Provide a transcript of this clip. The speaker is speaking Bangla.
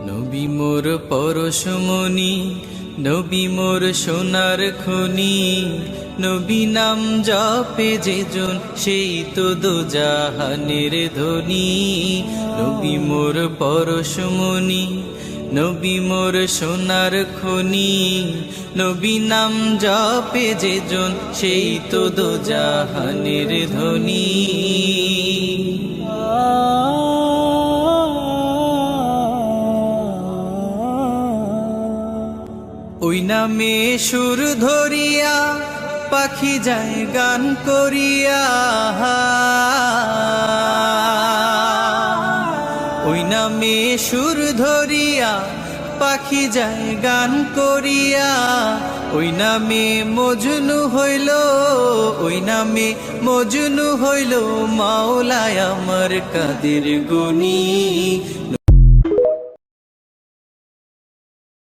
নবী মোর পরশমণি, নবী মোর সোনার খনি, নবী নাম জপে যেজন সেই তো দোজাহানের ধনী। নবী মোর পরশমণি, নবী মোর সোনার খনি, নবী নাম জপে যেজন সেই তো দোজাহানের ধনী। ওই নামে সুর ধরিয়া পাখি যায় গান করিয়া, ওই নামে সুর ধরিয়া পাখি যায় গান করিয়া। ওই নামে মজনু হইল, ওই নামে মজনু হইল মাওলায় আমার কাদের গনি।